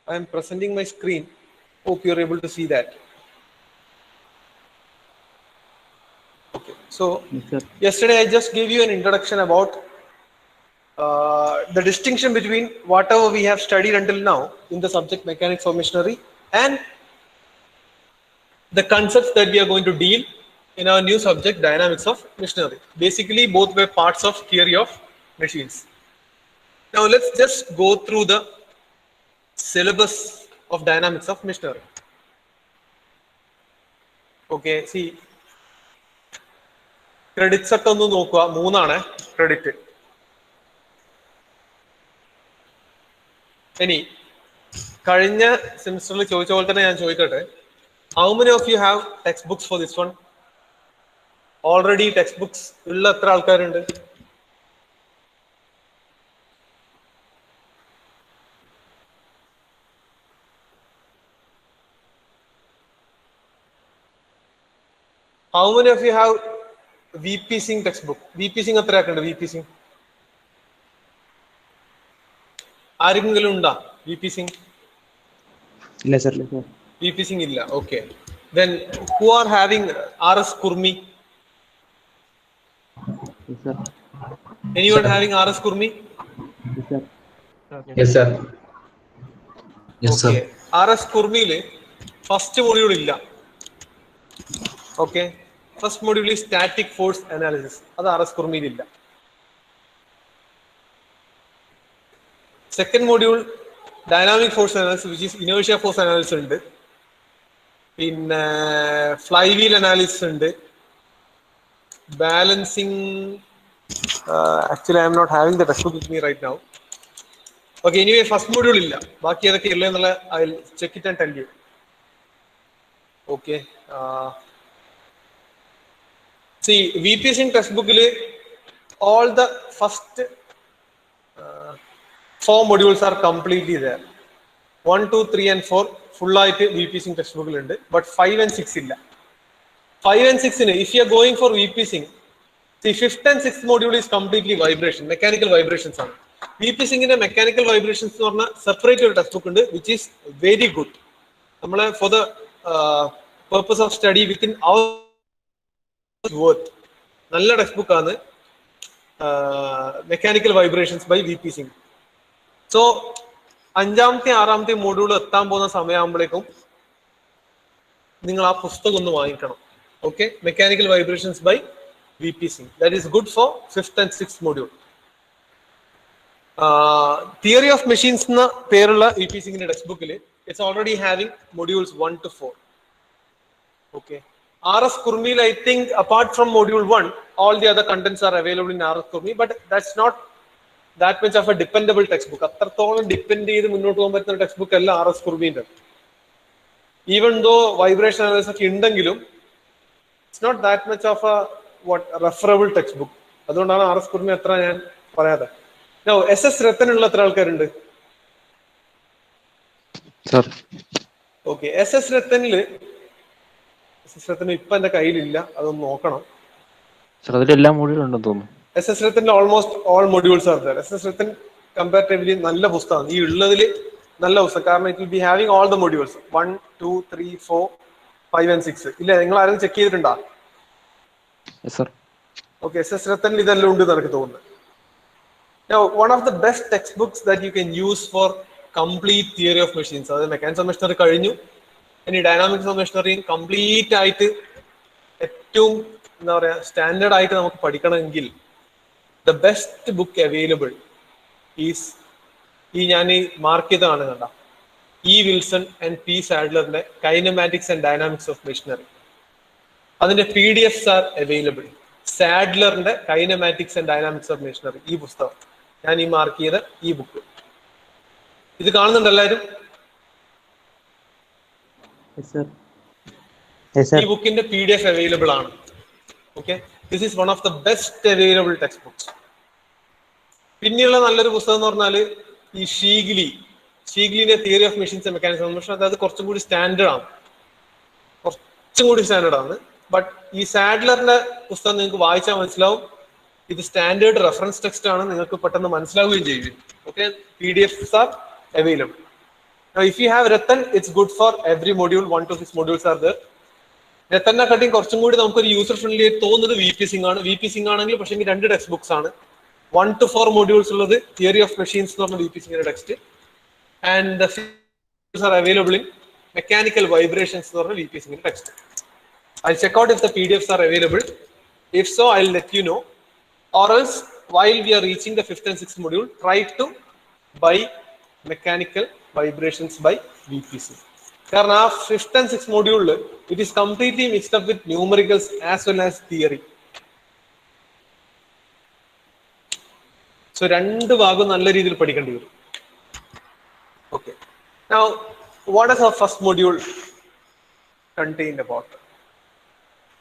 I am presenting my screen. Hope you're able to see that. Okay. So yesterday I just gave you an introduction about the distinction between whatever we have studied until now in the subject mechanics of machinery and the concepts that we are going to deal in our new subject dynamics of machinery. Basically, both were parts of theory of machines. Now let's just go through the syllabus of dynamics of machinery. Okay, see, credits ഒക്കെ ഒന്ന് നോക്കുക. 3 credit. ഇനി കഴിഞ്ഞ സെമിസ്റ്ററിൽ ചോദിച്ച പോലെ തന്നെ ഞാൻ ചോദിക്കട്ടെ, how many of you have textbooks for this one? Already textbooks ഉള്ള എത്ര ആൾക്കാരുണ്ട്? How many of you have VP Singh textbook? VP Singh എത്ര ആക്കുന്നുണ്ട്? VP Singh ആരെങ്കിലും ഉണ്ടോ? VP Singh ഇല്ല സർ. VP Singh ഇല്ല. Okay. Then who are having RS Kurmi? Yes sir. Anyone having RS Kurmi? Yes sir. Yes sir. Yes sir. Okay. RS Kurmiയിൽ first module ഇല്ല. Okay, first module static force analysis, അത് RS Kurmiയിൽ ഇല്ല. Second module dynamic force analysis which is inertia force analysis ഉണ്ട്, പിന്നെ flywheel analysis ഉണ്ട്, balancing. Actually I am not having the textbook with me right now. Okay, anyway first module ഇല്ല. ബാക്കി ഏതൊക്കെ ഇല്ല എന്നുള്ള I will check it and tell you. Okay, see, VP Singh textbook all the first 4 modules are completely there. 1, 2, 3 and 4 full ആയിട്ട് VP Singh textbook ഉണ്ട്. But 5 and 6 ഇല്ല. 5 and 6 if you are going for VP Singh, see, 5th and 6th module is completely vibration, mechanical vibrations ആണ്. VP Singh mechanical vibrations എന്ന് പറഞ്ഞ separate ഒരു text book ഉണ്ട് which is very good. നമ്മളെ for the purpose of study within our worth, നല്ല textbook ആണ് mechanical vibrations by VP Singh. So 5ാമത്തെ 6ാമത്തെ മോഡ്യൂൾ എത്താൻ പോകുന്ന സമയമാകുമ്പോഴേക്കും നിങ്ങൾ ആ പുസ്തകം ഒന്ന് വാങ്ങിക്കണം. Okay, mechanical vibrations by VP Singh. That is good for 5th and 6th module. Theory of machines എന്ന പേരുള്ള VP Singhന്റെ ടെക്സ്റ്റ് ബുക്കിൽ it's already having modules 1 to 4. Okay, RS Kurmi, I think apart from module 1, all the other contents are available in RS Kurmi, but that's not that much of a dependable textbook. അത്രത്തോളം depend ചെയ്ത് മുന്നോട്ട് പോകാൻ പറ്റുന്ന textbook അല്ല RS Kurmiന്റെ. Even though vibration analysis ഒക്കെ ഉണ്ടെങ്കിലും it's not that much of a referable textbook. അതുകൊണ്ടാണ് RS Kurmi അത്ര ഞാൻ പറയാതെ. നൗ SS Rattan ഉള്ള എത്ര ആൾക്കാരുണ്ട്? ഓക്കെ, SS Rattanൽ ഇപ്പൊ എന്റെ കയ്യിലില്ല, അതൊന്ന് നോക്കണം. എല്ലാ മോഡ്യൂളും ഉണ്ടെന്ന് തോന്നുന്നു. SS Rattan almost all modules are there. SS Rattan comparatively നല്ല പുസ്തകമാണ്. ഈ ഉള്ളതിൽ നല്ല പുസ്തകം, കാരണം it will be having all the modules 1, 2, 3, 4, 5 and 6. ഇല്ല, നിങ്ങൾ ആരും ചെക്ക് ചെയ്തിട്ടുണ്ടോ? ഓക്കെ, SS Rattan ഇതെല്ലാം ഉണ്ട് എനിക്ക് തോന്നുന്നു. Now, one of the best textbooks that you can use for complete theory of machines, അതായത് മെക്കാനിക്സ് ഓഫ് മെഷീനറി കഴിഞ്ഞു, ഇനി ഡൈനാമിക്സ് ഓഫ് മെഷീനറിയും കംപ്ലീറ്റ് ആയിട്ട് ഏറ്റവും എന്താ പറയാ സ്റ്റാൻഡേർഡ് ആയിട്ട് നമുക്ക് പഠിക്കണമെങ്കിൽ the best book available is ഈ ഞാൻ ഈ മാർക്ക് ചെയ്തതാണ് കണ്ട E. Wilson and P. Sadlerന്റെ kinematics and dynamics of machinery. അതിന്റെ PDFs ആർ അവൈലബിൾ. സാഡ്ലറിന്റെ kinematics and dynamics of machinery, ഈ പുസ്തകം ഞാൻ ഈ മാർക്ക് ചെയ്ത ഈ ബുക്ക്. ഇത് കാണുന്നുണ്ട് എല്ലാവരും? ഈ ബുക്കിന്റെ PDF അവൈലബിൾ ആണ്. Okay, this is one of the best available textbooks. പിന്നെയുള്ള നല്ലൊരു പുസ്തകം എന്ന് പറഞ്ഞാല് ഈ ഷീഗ്ലിന്റെ theory of machines and mechanics of machine. അതായത് കുറച്ചും കൂടി സ്റ്റാൻഡേർഡ് ആണ്. ബട്ട് ഈ സാഡ്ലറിന്റെ പുസ്തകം നിങ്ങൾക്ക് വായിച്ചാൽ മനസ്സിലാവും, ഇത് സ്റ്റാൻഡേർഡ് റെഫറൻസ് ടെക്സ്റ്റ് ആണ്, നിങ്ങൾക്ക് പെട്ടെന്ന് മനസ്സിലാവുകയും ചെയ്യും. Okay, PDFs are available. Now, if you have Ratan, it's good for every module. 1 to 6 modules are there. Ratana cutting കുറച്ചും കൂടി നമുക്കൊരു യൂസർ ഫ്രണ്ട്ലി ആയിട്ട് തോന്നുന്നത് VP Singh ആണ്. VP Singh ആണെങ്കിൽ പക്ഷേ 2 ടെക്സ്റ്റ് ബുക്സ് ആണ്. 1 to 4 modules ഉള്ളത് തിയറി ഓഫ് മെഷീൻസ് എന്ന് പറഞ്ഞ VP Singhന്റെ text. And the PDFs are available in mechanical vibrations എന്ന് പറഞ്ഞ VP Singhന്റെ text. I'll check out if the PDFs are available. If so, I'll let you know. Or else, while we are reaching the 5th and 6th module, try to buy mechanical vibrations by VP Singh. കാരണം ആ 5th and 6th module it is completely mixed up with numericals as well as theory. So രണ്ട് ഭാഗം നല്ല രീതിയിൽ പഠിക്കേണ്ടി വരും. Okay. Now, what does our first module contain about?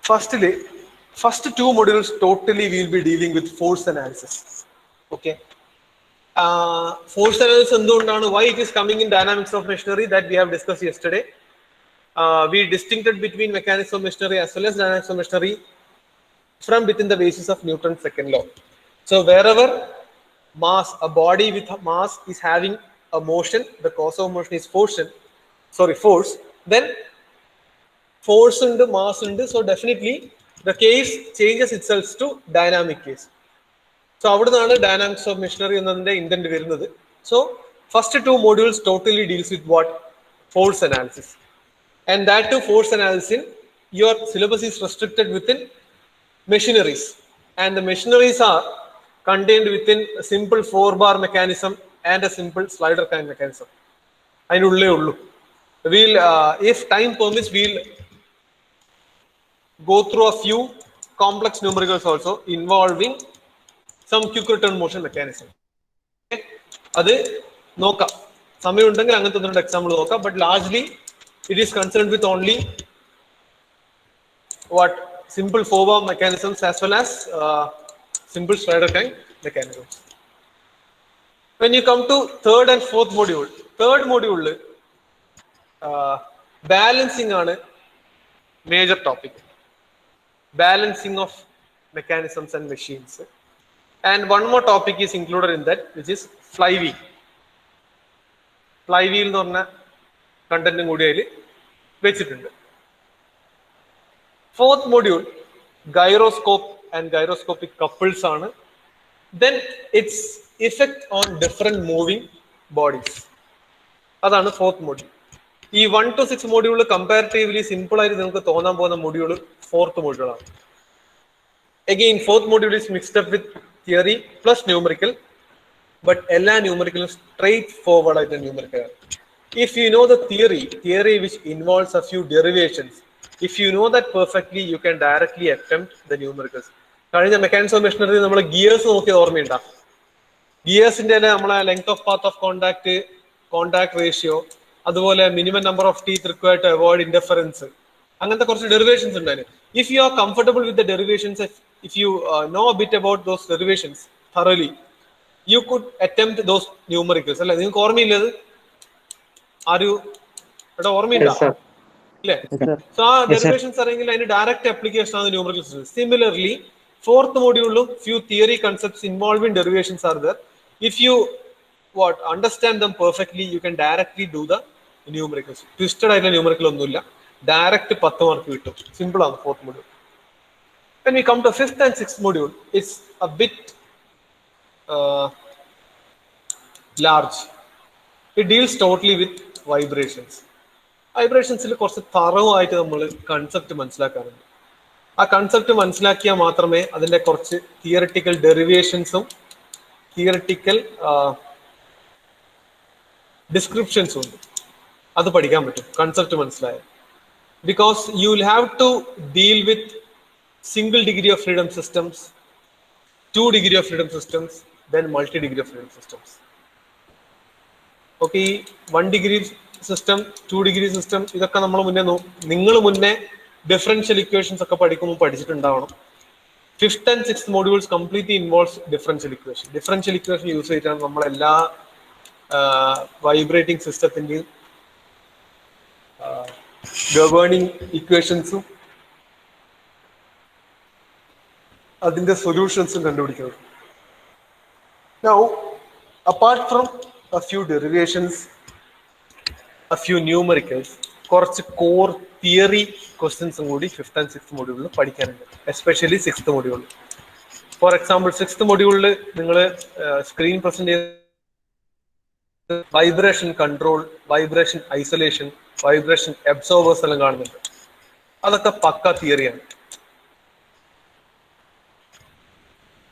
First 2 modules totally we will be dealing with force analysis. Okay. Force analysis എന്തുകൊണ്ടാണ്, why it is coming in dynamics of machinery, that we have discussed yesterday. We distincted between mechanics of machinery as well as dynamics of machinery from within the basis of Newton's second law. So wherever mass, a body with mass is having a motion, the cause of motion is force, then force and mass and so definitely the case changes itself to dynamic case. So avudana dynamics of machinery എന്നതിന്റെ intent വരുന്നത്. So first 2 modules totally deals with what? Force analysis. And that too force analysis, your syllabus is restricted within machineries, and the machineries are contained within a simple 4-bar mechanism and a simple slider kind mechanism. അതിനുള്ളേ ഉള്ളൂ. We'll if time permits, we'll go through a few complex numericals also involving some quick return motion mechanism. അത് നോക്കാം, സമയം ഉണ്ടെങ്കിൽ അങ്ങനത്തെ ഒരു example നോക്കാം. But largely it is concerned with only what? Simple 4-bar mechanisms as well as simple slider kind mechanisms. When you come to 3rd and 4th module, 3rd module balancing ആണ് major topic. Balancing of mechanisms and machines. And one more topic is included in that, which is flywheel. Flywheel എന്ന് പറഞ്ഞ കണ്ടന്റും കൂടി അതിൽ വെച്ചിട്ടുണ്ട്. 4th module gyroscope and gyroscopic couples ആണ്. Then its effect on different moving bodies. അതാണ് 4th module. ഈ 1 to 6 module comparatively simple ആയിട്ട് നിങ്ങൾക്ക് തോന്നാൻ പോകുന്ന module 4th module ആണ്. Again, 4th module is mixed up with theory plus numerical, but എല്ലാ numerical straight forward ആയിട്ട് numerical. If you know the theory which involves a few derivations, if you know that perfectly, you can directly attempt the numericals. കഴിഞ്ഞ mechanics of machinery നമ്മൾ gears നോക്കിയത് ഓർമ്മയുണ്ടാ? ഗിയേഴ്സിന്റെ നമ്മളെ length of path of contact ratio, അതുപോലെ minimum number of teeth required to avoid interference, അങ്ങനത്തെ കുറച്ച് derivations ഉണ്ടായിരുന്നു. If you are comfortable with the derivations, if you know a bit about those derivations thoroughly, you could attempt those numericals. അല്ലെ, നിങ്ങൾക്ക് ഓർമ്മയില്ലത്? ഓർമ്മയില്ല അല്ലേ? So ആ derivations അറിയെങ്കിൽ അതിന്റെ direct application ആണ് numericals. Similarly 4th മോഡ്യൂളിലും few theory concepts involving derivations are there. If you understand them perfectly, you can directly do the numericals. Twisted ആയിട്ടുള്ള numerical ഒന്നുമില്ല, direct 10 mark കിട്ടും. സിമ്പിൾ ആണ് 4th module. When we come to 5th and 6th module, it's a bit large. It deals totally with vibrations. Vibrations-il കുറച്ച് തറവായിട്ട് നമ്മൾ concept മനസ്സിലാക്കാറുണ്ട്. ആ concept മനസ്സിലാക്കിയാൽ മാത്രമേ അതിന്റെ കുറച്ച് തിയററ്റിക്കൽ ഡെറിവേഷൻസും തിയററ്റിക്കൽ ഡിസ്ക്രിപ്ഷൻസും ഉണ്ട്, അത് പഠിക്കാൻ പറ്റും കൺസെപ്റ്റ് മനസ്സിലായാൽ. Because you will have to deal with single degree of freedom systems, 2 degree of freedom systems, then multi degree of freedom systems. Okay, 1 degree system, 2 degree system, ഇതൊക്കെ നമ്മൾ നിങ്ങൾ മുന്നേ ഡിഫറൻഷ്യൽ ഇക്വേഷൻസ് ഒക്കെ പഠിക്കുമ്പോൾ പഠിച്ചിട്ടുണ്ടാവണം. 5th and 6th modules completely involves differential equation. Differential equation use ചെയ്തിട്ടാണ് നമ്മൾ എല്ലാ vibrating സിസ്റ്റത്തിന്റെയും ഗവേണിംഗ് ഇക്വേഷൻസും അതിന്റെ സൊല്യൂഷൻസും കണ്ടുപിടിക്കുന്നത്. Now, apart from a few derivations, a few numericals, കുറച്ച് കോർ തിയറി ക്വസ്റ്റ്യൻസും കൂടി 5th and 6th മൊഡ്യൂളിൽ പഠിക്കാനുണ്ട്, എസ്പെഷ്യലി 6th മൊഡ്യൂളിൽ. ഫോർ എക്സാമ്പിൾ 6th മൊഡ്യൂളിൽ നിങ്ങൾ സ്ക്രീൻ പ്രസന്റ് ചെയ്ത് vibration control, vibration isolation, vibration absorbers എല്ലാം കാണുന്നുണ്ട്. അതൊക്കെ പക്ക തിയറിയാണ്,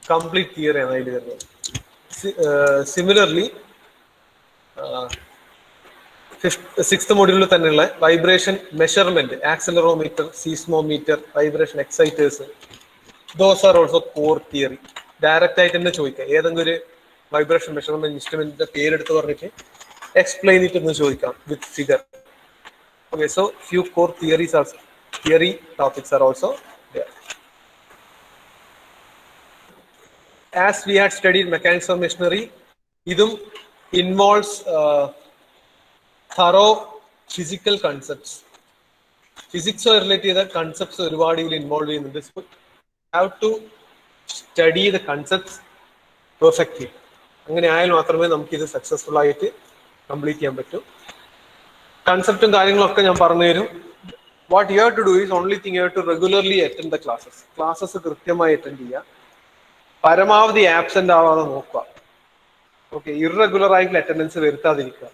കംപ്ലീറ്റ് തിയറിയാണ് അതിൽ വരുന്നത്. സിമിലർലി 6th മൊഡ്യൂളിൽ തന്നെയുള്ള vibration measurement, accelerometer, seismometer, vibration exciters, those are also core theory. Direct ആയിട്ട് തന്നെ ചോദിക്കാം, ഏതെങ്കിലും ഒരു വൈബ്രേഷൻ മെഷർമെന്റ് ഇൻസ്ട്രുമെന്റിന്റെ പേരെടുത്ത് പറഞ്ഞിട്ട് എക്സ്പ്ലെയിൻ ഇറ്റ് എന്ന് ചോദിക്കാം വിത്ത് figure. Okay, so few core theory topics are also there. As we had studied mechanics of machinery, idum involves thorough physical concepts. Physics related concepts ഒരുപാട് ഇതിൽ ഇൻവോൾവ് ചെയ്യുന്നുണ്ട്. So have to study the concepts perfectly. അങ്ങനെ ആയാൽ മാത്രമേ നമുക്ക് ഇത് successful ആയിട്ട് complete ചെയ്യാൻ പറ്റൂ. കൺസെപ്റ്റും കാര്യങ്ങളൊക്കെ ഞാൻ പറഞ്ഞു തരും. What you have to do is only thing you have to regularly attend the classes. Classes കൃത്യമായി അറ്റൻഡ് ചെയ്യുക, പരമാവധി ആബ്സെന്റ് ആവാതെ നോക്കുക. ഓക്കെ, ഇറഗുലർ ആയിട്ടുള്ള അറ്റൻഡൻസ് വരുത്താതിരിക്കുക.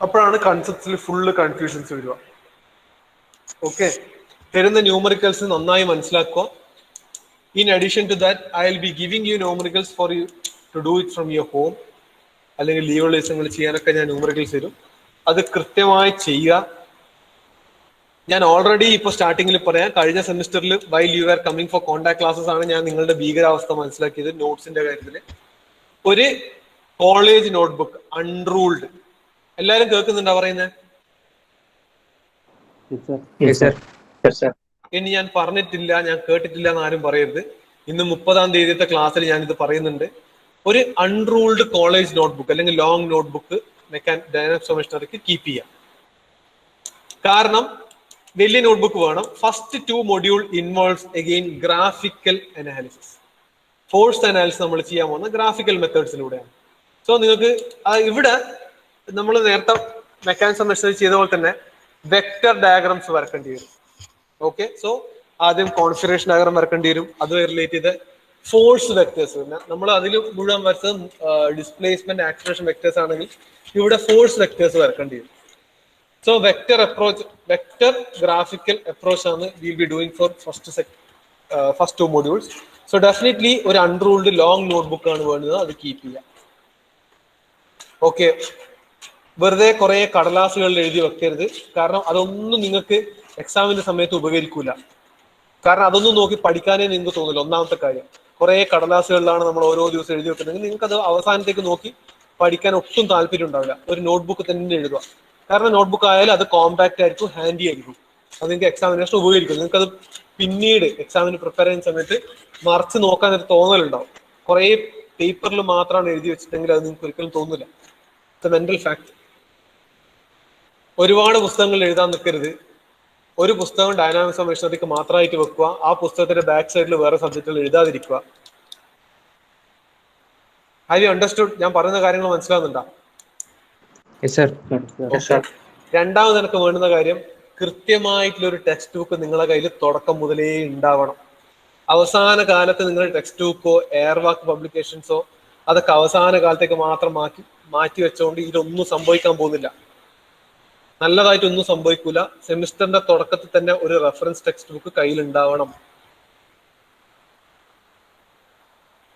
അപ്പോഴാണ് കൺസെപ്റ്റ്സിൽ ഫുള്ള് കൺഫ്യൂഷൻസ് വരിക. ഓക്കെ, തരുന്ന ന്യൂമറിക്കൽസ് നന്നായി മനസ്സിലാക്കുക. In addition to that I will be giving you numericals for you to do it from your home, അല്ലെങ്കിൽ ലീവ് ദിവസങ്ങൾ ചെയ്യാനൊക്കെ ഞാൻ ന്യൂമറിക്കൽസ് തരും. അത് കൃത്യമായി ചെയ്യുക. ഞാൻ ഓൾറെഡി ഇപ്പോൾ സ്റ്റാർട്ടിങ്ങിൽ പറയാം, കഴിഞ്ഞ സെമിസ്റ്ററിൽ while you are coming for contact classes ആണ് ഞാൻ നിങ്ങളുടെ ഭീകരാവസ്ഥ മനസ്സിലാക്കിയത് നോട്ട്സിന്റെ കാര്യത്തിൽ. ഒരു കോളേജ് നോട്ട്ബുക്ക് അൺറൂൾഡ്, എല്ലാരും കേൾക്കുന്നുണ്ടോ പറയുന്നത്? ഇനി ഞാൻ പറഞ്ഞിട്ടില്ല, ഞാൻ കേട്ടിട്ടില്ല എന്ന് ആരും പറയരുത്. ഇന്ന് 30ാം തീയതിയത്തെ ക്ലാസ്സിൽ ഞാൻ ഇത് പറയുന്നുണ്ട്. ഒരു അൺറൂൾഡ് കോളേജ് നോട്ട്ബുക്ക് അല്ലെങ്കിൽ ലോങ് നോട്ട്ബുക്ക് ഡൈനാമിക്സ് ഓഫ് മെഷീനറിക്ക് കീപ്പ് ചെയ്യാം. കാരണം വലിയ നോട്ട്ബുക്ക് വേണം. First 2 module involves again graphical analysis. Force analysis നമ്മൾ ചെയ്യാൻ പോകുന്ന ഗ്രാഫിക്കൽ മെത്തേഡ്സിലൂടെയാണ്. സോ നിങ്ങൾക്ക് ഇവിടെ നമ്മൾ നേരത്തെ മെക്കാനിക്സ് ഓഫ് മെഷീനറി ചെയ്ത പോലെ തന്നെ വെക്ടർ ഡയഗ്രാംസ് വരക്കേണ്ടി വരും. ഓക്കെ, സോ ആദ്യം കോൺഫിഗറേഷൻ ഡയഗ്രാം വരക്കേണ്ടി വരും. അതുമായി റിലേറ്റ് ചെയ്ത് ഫോഴ്സ് വെക്ടേഴ്സ്, പിന്നെ നമ്മൾ അതിൽ മുഴുവൻ വരച്ചത് ഡിസ്പ്ലേസ്മെന്റ് ആക്സിലറേഷൻ വെക്ടേഴ്സ് ആണെങ്കിൽ ഇവിടെ ഫോഴ്സ് വെക്ടേഴ്സ് വരക്കേണ്ടി വരും. So vector approach, vector graphical approach ആണ് will be doing for first 2 modules. So definitely ഒരു അൺറൂൾഡ് ലോങ് നോട്ട്ബുക്ക് ആണ് വേണ്ടത്, അത് കീപ്പ് ചെയ്യാം. ഓക്കെ, വെറുതെ കുറെ കടലാസുകളിൽ എഴുതി വെക്കരുത്. കാരണം അതൊന്നും നിങ്ങൾക്ക് എക്സാമിന്റെ സമയത്ത് ഉപകരിക്കൂല. കാരണം അതൊന്നും നോക്കി പഠിക്കാനേ നിങ്ങൾക്ക് തോന്നില്ല. ഒന്നാമത്തെ കാര്യം, കുറെ കടലാസുകളിലാണ് നമ്മൾ ഓരോ ദിവസം എഴുതി വെക്കുന്നത്. നിങ്ങൾക്ക് അത് അവസാനത്തേക്ക് നോക്കി പഠിക്കാൻ ഒട്ടും താല്പര്യം ഉണ്ടാവില്ല. ഒരു നോട്ട്ബുക്ക് തന്നെ എഴുതുക. കാരണം നോട്ട്ബുക്ക് ആയാലും അത് കോമ്പാക്ട് ആയിരിക്കും, ഹാൻഡി ആയിരിക്കും. അത് നിങ്ങൾക്ക് എക്സാമിനേഷൻ ഉപകരിക്കും. നിങ്ങൾക്ക് അത് പിന്നീട് എക്സാമിന് പ്രിപ്പയർ ചെയ്യുന്ന സമയത്ത് മറിച്ച് നോക്കാൻ ഒരു തോന്നലുണ്ടാവും. കുറെ പേപ്പറിൽ മാത്രമാണ് എഴുതി വെച്ചിട്ടെങ്കിൽ അത് നിങ്ങൾക്ക് ഒരിക്കലും തോന്നില്ല. It's A mental fact. ഒരുപാട് പുസ്തകങ്ങൾ എഴുതാൻ നിൽക്കരുത്. ഒരു പുസ്തകം ഡൈനാമിക്സ് ഓഫ് മെഷീനറിക്ക് മാത്രമായിട്ട് വെക്കുക. ആ പുസ്തകത്തിന്റെ ബാക്ക് സൈഡിൽ വേറെ സബ്ജക്റ്റുകൾ എഴുതാതിരിക്കുക. Have you understood? ഞാൻ പറയുന്ന കാര്യങ്ങൾ മനസ്സിലാവുന്നുണ്ടോ? രണ്ടാമത് എനിക്ക് വേണ്ടുന്ന കാര്യം, കൃത്യമായിട്ടുള്ള ഒരു ടെക്സ്റ്റ് ബുക്ക് നിങ്ങളുടെ കയ്യിൽ തുടക്കം മുതലേ ഉണ്ടാവണം. അവസാന കാലത്ത് നിങ്ങളുടെ ടെക്സ്റ്റ് ബുക്കോ എയർവാക്ക് പബ്ലിക്കേഷൻസോ അതൊക്കെ അവസാന കാലത്തേക്ക് മാത്രം മാറ്റി വെച്ചുകൊണ്ട് ഇതൊന്നും സംഭവിക്കാൻ പോകുന്നില്ല. നല്ലതായിട്ടൊന്നും സംഭവിക്കൂല. സെമിസ്റ്ററിന്റെ തുടക്കത്തിൽ തന്നെ ഒരു റെഫറൻസ് ടെക്സ്റ്റ് ബുക്ക് കയ്യിൽ ഉണ്ടാവണം.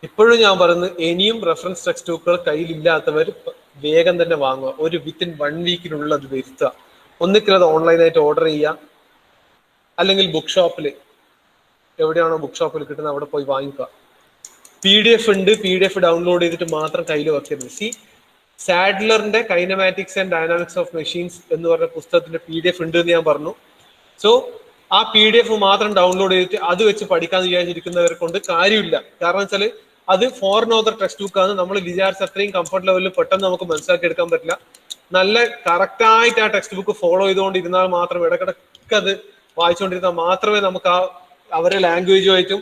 ഇപ്പോഴും ഞാൻ പറയുന്നത്, ഇനിയും റെഫറൻസ് ടെക്സ്റ്റ് ബുക്കുകൾ കയ്യിലില്ലാത്തവർ വേഗം തന്നെ വാങ്ങുക. ഒരു വിത്തിൻ 1 വീക്കിനുള്ളിൽ അത് വരുത്തുക. ഒന്നിക്കൽ അത് ഓൺലൈനായിട്ട് ഓർഡർ ചെയ്യുക, അല്ലെങ്കിൽ ബുക്ക് ഷോപ്പിൽ എവിടെയാണോ ബുക്ക് ഷോപ്പിൽ കിട്ടുന്നത് അവിടെ പോയി വാങ്ങിക്കുക. PDF ഉണ്ട്, PDF ഡൗൺലോഡ് ചെയ്തിട്ട് മാത്രം കയ്യിൽ വെക്കരുത്. സാഡ്ലറിന്റെ kinematics and dynamics of machines എന്ന് പറഞ്ഞ പുസ്തകത്തിന്റെ PDF ഉണ്ട് എന്ന് ഞാൻ പറഞ്ഞു. സോ ആ PDF മാത്രം ഡൗൺലോഡ് ചെയ്തിട്ട് അത് വെച്ച് പഠിക്കാന്ന് വിചാരിച്ചിരിക്കുന്നവരെ കൊണ്ട് കാര്യമില്ല. കാരണം വെച്ചാൽ അത് ഫോറിൻ ഓതർ ടെക്സ്റ്റ് ബുക്ക് ആണ്. നമ്മൾ വിചാരിച്ച അത്രയും കംഫർട്ട് ലെവലിൽ പെട്ടെന്ന് നമുക്ക് മനസ്സിലാക്കി എടുക്കാൻ പറ്റില്ല. നല്ല കറക്റ്റായിട്ട് ആ ടെക്സ്റ്റ് ബുക്ക് ഫോളോ ചെയ്തുകൊണ്ടിരുന്നാൽ മാത്രമേ, ഇടക്കിടക്ക് അത് വായിച്ചുകൊണ്ടിരുന്നാൽ മാത്രമേ നമുക്ക് അവരെ ലാംഗ്വേജുമായിട്ടും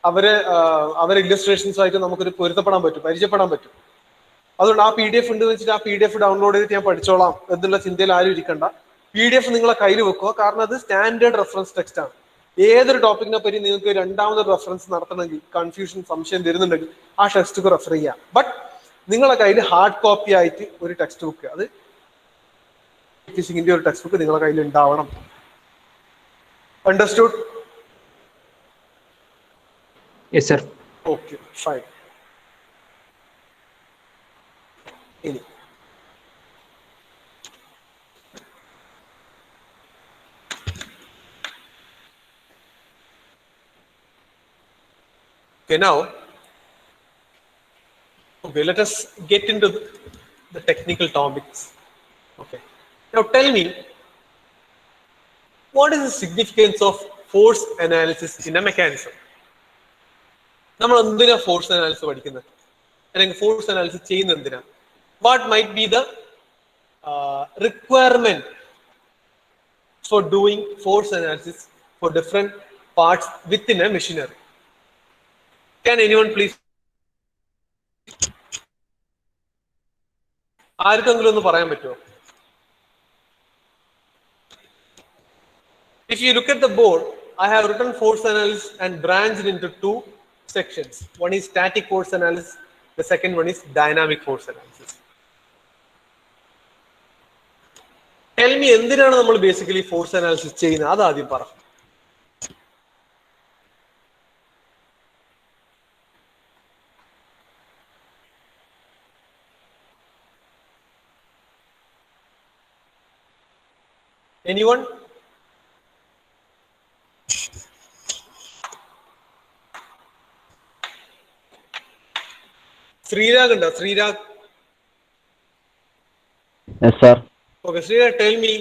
അവരെ ഇല്ലസ്ട്രേഷൻസുമായിട്ടും നമുക്കൊരു പൊരുത്തപ്പെടാൻ പറ്റും, പരിചയപ്പെടാൻ പറ്റും. അതുകൊണ്ട് ആ PDF ഉണ്ട് വെച്ചിട്ട് ആ PDF ഡൗൺലോഡ് ചെയ്തിട്ട് ഞാൻ പഠിച്ചോളാം എന്നുള്ള ചിന്തയിൽ ആരും ഇരിക്കണ്ട. PDF നിങ്ങളെ കയ്യിൽ വെക്കുക. കാരണം അത് സ്റ്റാൻഡേർഡ് റെഫറൻസ് ടെക്സ്റ്റ് ആണ്. ഏതൊരു ടോപ്പിക്കിനെ പറ്റി നിങ്ങൾക്ക് രണ്ടാമതൊരു റെഫറൻസ് നടത്തണമെങ്കിൽ, കൺഫ്യൂഷൻ, സംശയം വരുന്നുണ്ടെങ്കിൽ ആ ടെക്സ്റ്റ് ബുക്ക് റെഫർ ചെയ്യാം. ബട്ട് നിങ്ങളെ കയ്യിൽ ഹാർഡ് കോപ്പി ആയിട്ട് ഒരു ടെക്സ്റ്റ് ബുക്ക്, അത് ഫിഷിംഗിന്റെ ഒരു ടെക്സ്റ്റ് ബുക്ക് നിങ്ങളെ കയ്യിൽ ഉണ്ടാവണം. Understood? Yes sir. Okay, fine. ഇനി okay, now let us get into the technical topics. Okay, now tell me, what is the significance of force analysis in a mechanism? നമ്മൾ എന്തിനാ force analysis പഠിക്കുന്നത്, അല്ലെങ്കിൽ force analysis ചെയ്യുന്നത് എന്തിനാ? What might be the requirement for doing force analysis for different parts within a machinery? Can anyone please? ആർക്കെങ്കിലും ഒന്ന് പറയാൻ പറ്റുമോ? If you look at the board, I have written force analysis and branched into two sections. One is static force analysis, the second one is dynamic force analysis. Tell me, എന്തിനാണ് നമ്മൾ basically force analysis ചെയ്യുന്നത്? അത് ആദ്യം പറ. Anyone? Srirag undo? Srirag? Yes sir. Okay, Srirag, tell me,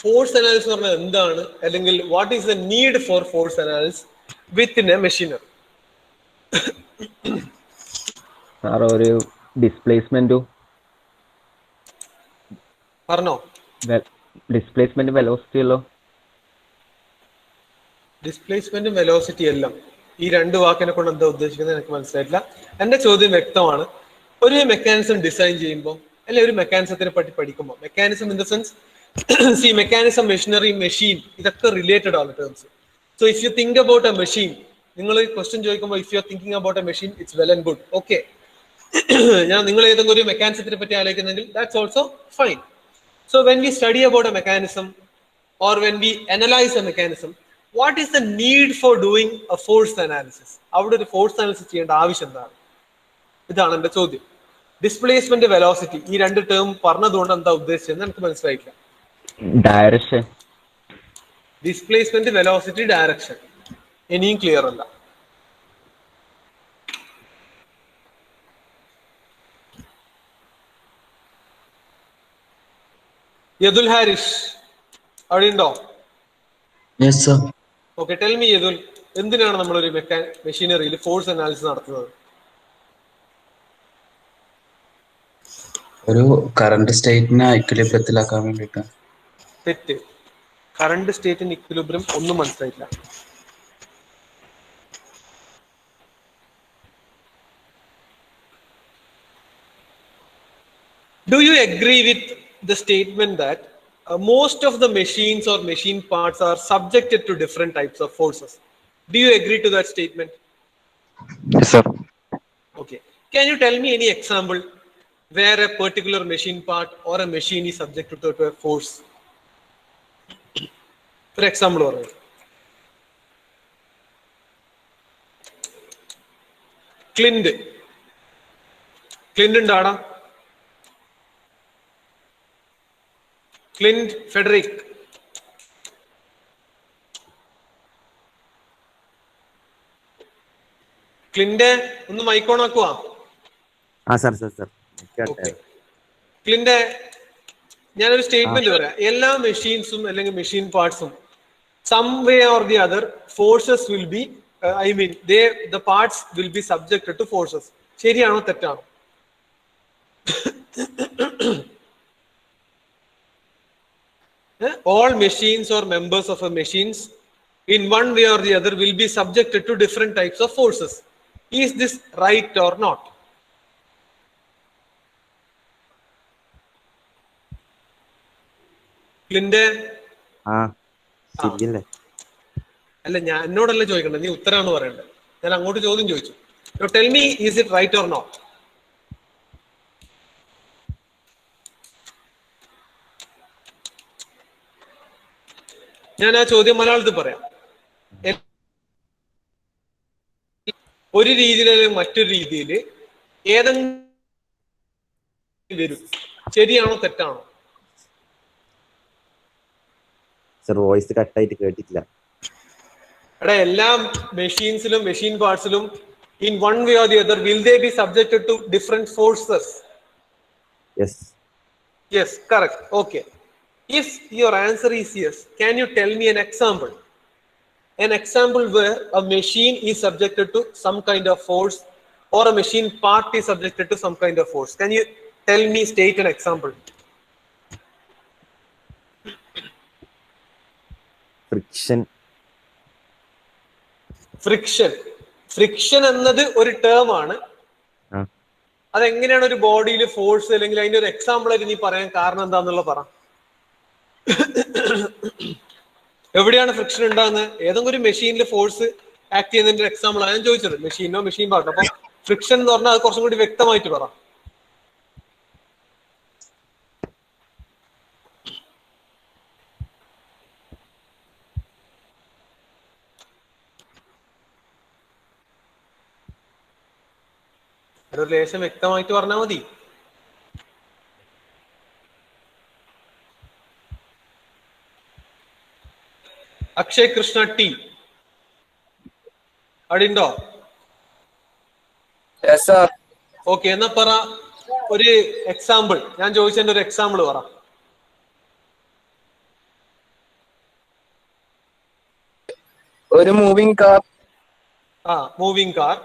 force analysis എന്ന് പറഞ്ഞാൽ എന്താണ്, അല്ലെങ്കിൽ what is the need for force analysis within a machinery? Sir ഒരു ഡിസ്പ്ലേസ്മെന്റും പറഞ്ഞോ. ഡിസ്പ്ലേസ്മെന്റ് വെലോസിറ്റി അല്ലോ. ഡിസ്പ്ലേസ്മെന്റും വെലോസിറ്റി എല്ലാം ഈ രണ്ട് വാക്കിനെ കൊണ്ട് എന്താ ഉദ്ദേശിക്കുന്നത് എനിക്ക് മനസ്സിലായിട്ടില്ല. എന്റെ ചോദ്യം വ്യക്തമാണ്. ഒരു മെക്കാനിസം ഡിസൈൻ ചെയ്യുമ്പോൾ, അല്ലെ ഒരു മെക്കാനിസത്തിനെ പറ്റി പഠിക്കുമ്പോൾ, mechanism in the sense see mechanism, machinery, machine, ഇതൊക്കെ റിലേറ്റഡ് ആണ് terms. So if you think about a machine, നിങ്ങൾ ക്വസ്റ്റ്യൻ ചോദിക്കുമ്പോൾ if you are thinking about a machine, it's well and good. Okay, ഞാൻ നിങ്ങൾ ഏതെങ്കിലും ഒരു മെക്കാനിസത്തിനെ പറ്റി ആലോചിക്കുന്നെങ്കിൽ that's also fine. So when we study about a mechanism or when we analyze a mechanism, what is the need for doing a force analysis? അവിടെ ഒരു force analysis ചെയ്യേണ്ട ആവശ്യം എന്താണ്? ഇതാണ് എന്റെ ചോദ്യം. ഡിസ്പ്ലേസ്മെന്റ്, വെലോസിറ്റി, ഈ രണ്ട് ടേം പറഞ്ഞതുകൊണ്ട് എന്താ ഉദ്ദേശിച്ചതെന്ന് എനിക്ക് മനസ്സിലായില്ല. ഡയറക്ഷൻ. ഡിസ്പ്ലേസ്മെന്റ്, വെലോസിറ്റി, ഡയറക്ഷൻ ഇനിയും ക്ലിയർ അല്ല. യദുൽ ഹാരിഷ് അവിടെ ഉണ്ടോ? Yes sir. Okay, tell me Yadul, എന്തിനാണ് നമ്മളൊരു മെഷീനറിയിൽ ഫോഴ്സ് അനാലിസിസ് നടത്തുന്നത്? ഒരു കറണ്ട് സ്റ്റേറ്റിനെ ഇക്വിലിബ്രിയത്തിലാക്കാൻ വേണ്ടിയിട്ട്. തെറ്റ്. കറണ്ട് സ്റ്റേറ്റിന് ഇക്വിലിബ്രിയം ഒന്നും മനസ്സിലായില്ല. Do you agree with the statement that most of the machines or machine parts are subjected to different types of forces? Do you agree to that statement? Yes sir. Okay. Can you tell me any example where a particular machine part or a machine is subjected to a force? For example, Clint. Clint and Dada. Clint Frederick. ക്ലിന്റെ ഒന്ന് മൈക്കോൺ ആക്കുവാ. ക്ലിന്റെ ഞാനൊരു statement പറയാം. എല്ലാ മെഷീൻസും അല്ലെങ്കിൽ മെഷീൻ പാർട്സും some way or the other forces will be, I mean the parts will be subjected to forces. ശരിയാണോ തെറ്റാണോ? All machines or members of a machines in one way or the other will be subjected to different types of forces. Is this right or not? ക്ലിന്റെ ആ ശരിയല്ലേ? അല്ല, ഞാൻ എന്നോടല്ല ചോദിക്കണ്ടേ, നീ ഉത്തരമാണ് പറയണ്ടത്. ഞാൻ അങ്ങോട്ട് ചോദ്യം ചോദിച്ചു. Tell me, is it right or not? ഞാൻ ആ ചോദ്യം മലയാളത്തിൽ പറയാം. ഒരു രീതിയിൽ അല്ലെങ്കിൽ മറ്റൊരു രീതിയിൽ ഏതെങ്കിലും വരും. ശരിയാണോ തെറ്റാണോ? സർ വോയിസ് കട്ടായിട്ട് കേട്ടിട്ടില്ല. എടാ, എല്ലാ മെഷീൻസിലും machine പാർട്സിലും in one way or the other will they be subjected to different forces? Yes, correct. Okay, if your answer is yes, can you tell me an example where a machine is subjected to some kind of force or a machine part is subjected to some kind of force? Can you tell me, state an example? Friction എന്നത് ഒരു term ആണ്. അതെങ്ങനെയാണ് ഒരു ബോഡിയിൽ force, അല്ലെങ്കിൽ അതിന്റെ ഒരു example ആയിട്ട് നീ പറയാൻ കാരണം എന്താന്നുള്ള പറ. എവിടെയാണ് ഫ്രിക്ഷൻ ഉണ്ടാകുന്നത്? ഏതെങ്കിലും ഒരു മെഷീനിൽ ഫോഴ്സ് ആക്ട് ചെയ്യുന്നതിന്റെ എക്സാമ്പിൾ ആണ് ഞാൻ ചോദിച്ചത്. മെഷീനോ മെഷീൻ പാർട്ടോ. അപ്പൊ ഫ്രിക്ഷൻ എന്ന് പറഞ്ഞാൽ അത് കുറച്ചും കൂടി വ്യക്തമായിട്ട് പറ. ഒരു ലേശം വ്യക്തമായിട്ട് പറഞ്ഞാൽ മതി. അക്ഷയ് കൃഷ്ണ ടി അടിണ്ടോ? ഓക്കെ, എന്നാ പറ ഒരു എക്സാമ്പിൾ. ഞാൻ ചോദിച്ചതിന്റെ ഒരു എക്സാമ്പിൾ പറ. ഒരു moving car. Moving car.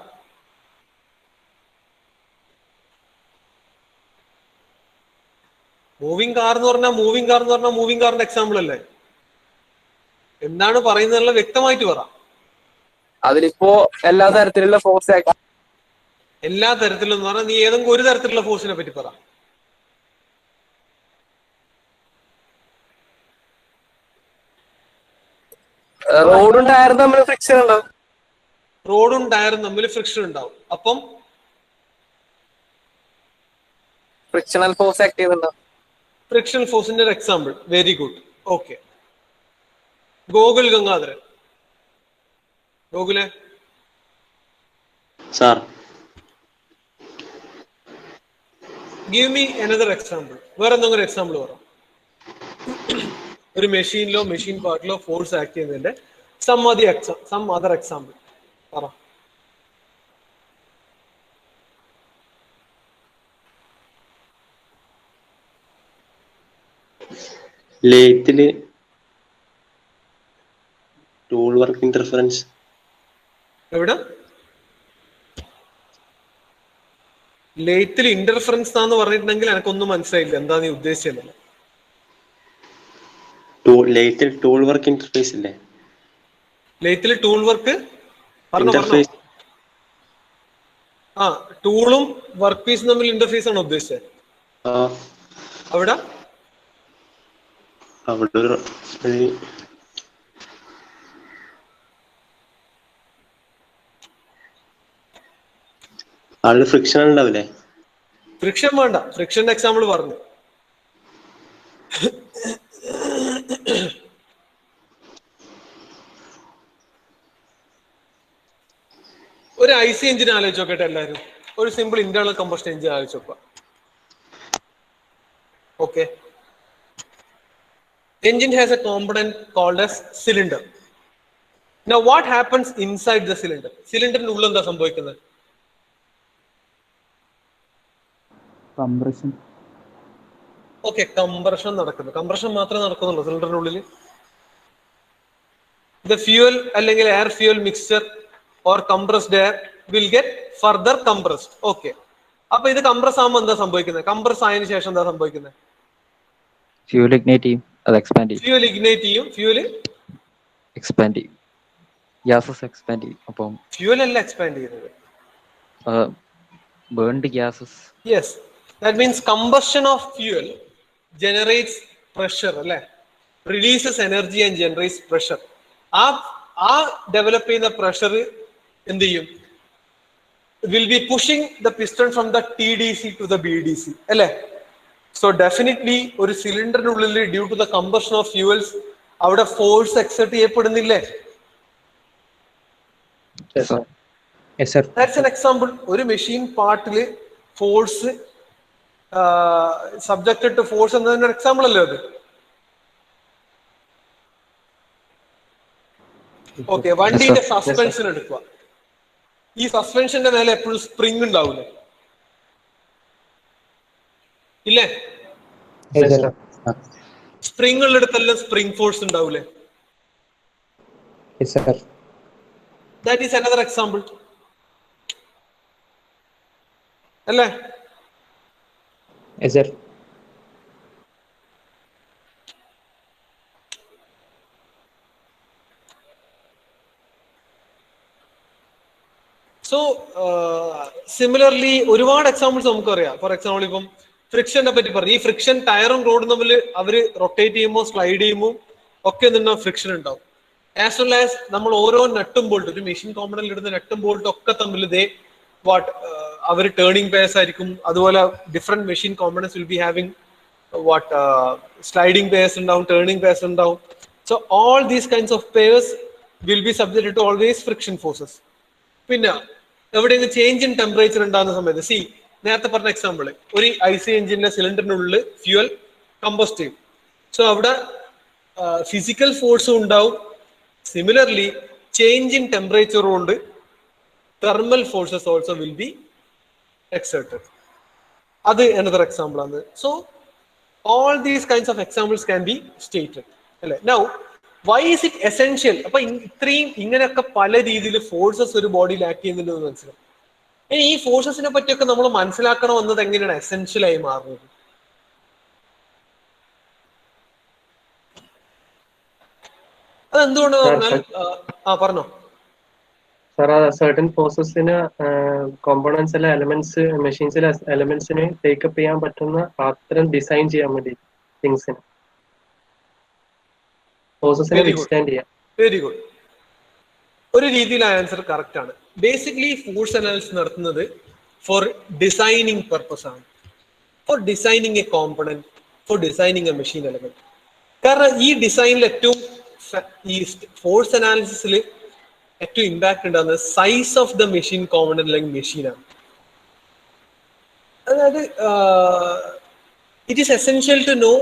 Moving car എന്ന് പറഞ്ഞാൽ മൂവിംഗ് കാറിന്റെ എക്സാമ്പിൾ അല്ലേ? എന്താണ് പറയുന്നതല്ല, വ്യക്തമായിട്ട് പറ. അതിലിപ്പോ എല്ലാ തരത്തിലുള്ള ഫോഴ്സ്, എല്ലാ തരത്തിലും എന്ന് പറഞ്ഞാൽ നീ ഏതെങ്കിലും ഒരു തരത്തിലുള്ള ഫോഴ്സിനെ പറ്റി പറ. റോഡും ടയറും തമ്മിൽ ഫ്രിക്ഷൻ ഉണ്ടാവും. റോഡും ടയറും തമ്മിൽ ഫ്രിക്ഷൻ ഉണ്ടാവും. അപ്പം ഫ്രിക്ഷണൽ ഫോഴ്സ് ആക്ട് ചെയ്യുന്നുണ്ടാവും. ഫ്രിക്ഷണൽ ഫോഴ്സിന്റെ ഒരു example. Very good. Okay, Gokul Gangadharan. ഗോകുലെ sir, give me another example. വേറെ എന്തെങ്കിലും എക്സാമ്പിൾ പറ. ഒരു മെഷീനിലോ മെഷീൻ പാർട്ടിലോ ഫോഴ്സ് ആക്ട് ചെയ്യുന്നതിന്റെ സം അതർ എക്സാമ്പിൾ പറ. ലേത്തില് ടൂൾ വർക്ക് ഇന്റർഫറൻസ്. എവിടെ? ലേത്തിൽ ഇന്റർഫറൻസ് എന്നാന്ന് പറഞ്ഞിട്ടുണ്ടെങ്കിൽ എനിക്കൊന്നും മനസ്സിലായില്ല. എന്താ നീ ഉദ്ദേശിച്ചത്? ലേത്തിൽ ടൂൾ വർക്ക് ഇന്റർഫേസ് ഇല്ലേ? ലേത്തിൽ ടൂൾ വർക്ക് ഇന്റർഫേസ്. ടൂളും വർക്ക് പീസും തമ്മിൽ ഇന്റർഫേസ് ആണ് ഉദ്ദേശിച്ചത്. അവിടെ ഒരു ആള് ഫ്രിക്ഷൻ ഉണ്ടാവില്ലേ? ഫ്രിക്ഷൻ വേണ്ട, ഫ്രിക്ഷന്റെ എക്സാമ്പിൾ പറഞ്ഞു. ഒരു IC എഞ്ചിൻ ആലോചിച്ച് നോക്കട്ടെ എല്ലാവരും. ഒരു സിമ്പിൾ ഇന്റേണൽ കമ്പഷൻ എഞ്ചിൻ ആലോചിച്ച് നോക്കുക. Okay, engine has a component called as cylinder. Now what happens inside the cylinder? സിലിണ്ടറിന്റെ ഉള്ളിൽ എന്താ സംഭവിക്കുന്നത്? കംപ്രഷൻ. ഓക്കെ, കംപ്രഷൻ നടക്കുന്നു. കംപ്രഷൻ മാത്രമേ നടക്കുന്നുള്ളൂ സിലിണ്ടറിന്റെ ഉള്ളിൽ. The fuel അല്ലെങ്കിൽ air fuel mixture or compressed air will get further compressed. Okay, അപ്പൊ ഇത് കംപ്രസ് ആകുമ്പോൾ എന്താ സംഭവിക്കുന്നത്? കംപ്രസ് ആയതിനു ശേഷം എന്താ സംഭവിക്കുന്നത്? ഫ്യൂൽ ഇഗ്നൈറ്റ് ചെയ്യും, അത് എക്സ്പാൻഡ് ചെയ്യും. ഫ്യൂൽ ഇഗ്നൈറ്റ് ചെയ്യും, ഫ്യൂൽ എക്സ്പാൻഡ് ചെയ്യും, ഗ്യാസസ് എക്സ്പാൻഡ് ചെയ്യും. അപ്പം ഫ്യൂൽ അല്ല എക്സ്പാൻഡ് ചെയ്യുന്നത്, burned gases. Yes, that means combustion of fuel generates pressure, അല്ലേ? releases energy and generates pressure. ആ ഡെവലപ്പ് ചെയ്യുന്ന പ്രഷർ എന്ത് ചെയ്യും? will be pushing the piston from the TDC to the BDC. അല്ലേ? So definitely ഒരു സിലിണ്ടറിനുള്ളിൽ due to the combustion of fuels അവിടെ force exert ചെയ്യപ്പെടുന്നില്ലേ? That's an example. ഒരു മെഷീൻ പാർട്ടില് ഫോഴ്സ് സബ്ജക്റ്റഡ് ടു ഫോഴ്സ് എന്നതിന്റെ എക്സാമ്പിൾ അല്ലേ അത്? ഓക്കെ, വണ്ടിയുടെ സസ്പെൻഷൻ എടുക്കുക. ഈ സസ്പെൻഷന്റെ മേലെ എപ്പോഴും സ്പ്രിംഗ് ഉണ്ടാവില്ലേ? ഇല്ലേ? സ്പ്രിംഗ് ഉള്ളിടത്തെല്ലാം സ്പ്രിംഗ് ഫോഴ്സ് ഉണ്ടാവില്ലേ? That is another example. അല്ലേ? Yes, sir. സോ സിമിലർലി ഒരുപാട് എക്സാമ്പിൾസ് നമുക്കറിയാം. ഫോർ എക്സാമ്പിൾ ഇപ്പം ഫ്രിക്ഷനെ പറ്റി പറഞ്ഞു. ഈ ഫ്രിക്ഷൻ ടയറും റോഡും തമ്മിൽ അവര് റൊട്ടേറ്റ് ചെയ്യുമ്പോൾ സ്ലൈഡ് ചെയ്യുമ്പോൾ ഒക്കെ എന്തുണ്ടാവും? ഫ്രിക്ഷൻ ഉണ്ടാവും. ആസ് വെൽ ആസ് നമ്മൾ ഓരോ നട്ടും ബോൾട്ട്, ഒരു മെഷീൻ കോമ്പണന്റിൽ ഇടുന്ന നട്ടും ബോൾട്ടും ഒക്കെ തമ്മിൽ അവർ ടേണിംഗ് പേസ് ആയിരിക്കും. അതുപോലെ different machine components will be having sliding pairs ഉണ്ടാവും, ടേണിംഗ് പേസ് ഉണ്ടാവും. So all these kinds of pairs will be subjected to always friction forces. പിന്നെ എവിടെയെങ്കിലും ചേഞ്ച് ഇൻ ടെമ്പറേച്ചർ ഉണ്ടാകുന്ന സമയത്ത് നേരത്തെ പറഞ്ഞ എക്സാമ്പിൾ, ഒരു IC എഞ്ചിന്റെ സിലിണ്ടറിനുള്ളിൽ ഫ്യൂവൽ കമ്പോസ്റ്റ് ചെയ്യും. സോ അവിടെ ഫിസിക്കൽ ഫോഴ്സും ഉണ്ടാവും. സിമിലർലി ചേഞ്ച് ഇൻ ടെമ്പറേച്ചർ കൊണ്ട് thermal forces also will be exerted. അത് another എക്സാമ്പിൾ ആണ്. So all these kinds of examples can be stated അല്ലേ? Now why is it essential? അപ്പൊ ഇത്രയും ഇങ്ങനെയൊക്കെ പല രീതിയിൽ ഫോഴ്സസ് ഒരു ബോഡിയിൽ ആക്ട് ചെയ്യുന്നുണ്ടെന്ന് മനസ്സിലാവും. ഇനി ഈ ഫോഴ്സസിനെ പറ്റിയൊക്കെ നമ്മൾ മനസ്സിലാക്കണം എന്നത് എങ്ങനെയാണ് എസെൻഷ്യൽ ആയി മാറുന്നത്? അതെന്തുകൊണ്ടെന്ന് പറഞ്ഞാൽ പറഞ്ഞോ സാർ, സർട്ടൻ ഫോഴ്സസിന് കോമ്പോണൻസ് അല്ല എലമെന്റ്സ്, മെഷീൻസിലെ എലമെന്റ്സിന് ടേക്കപ്പ് ചെയ്യാൻ പറ്റുന്ന അത്തരം ഡിസൈൻ ചെയ്യാൻ വേണ്ടി തിങ്സിന് ഫോഴ്സസിനെ വിത്ത്സ്റ്റാൻഡ് ചെയ്യാം. Very good. ഒരു രീതിയിൽ ആൻസർ കറക്റ്റ് ആണ്. ബേസിക്കലി ഫോഴ്സ് അനാലിസിസ് നടത്തുന്നത് ഫോർ ഡിസൈനിങ് പർപ്പസ് ആണ്, four designing A component, four designing A machine element. കാരണം ഈ ഡിസൈനിൽ ഏറ്റവും ഈ ഫോഴ്സ് അനാലിസിസിൽ ഏറ്റവും ഇമ്പാക്ട് ഉണ്ടാകുന്നത് size of the machine component അല്ലെങ്കിൽ മെഷീനാണ്. അതായത് it is essential to know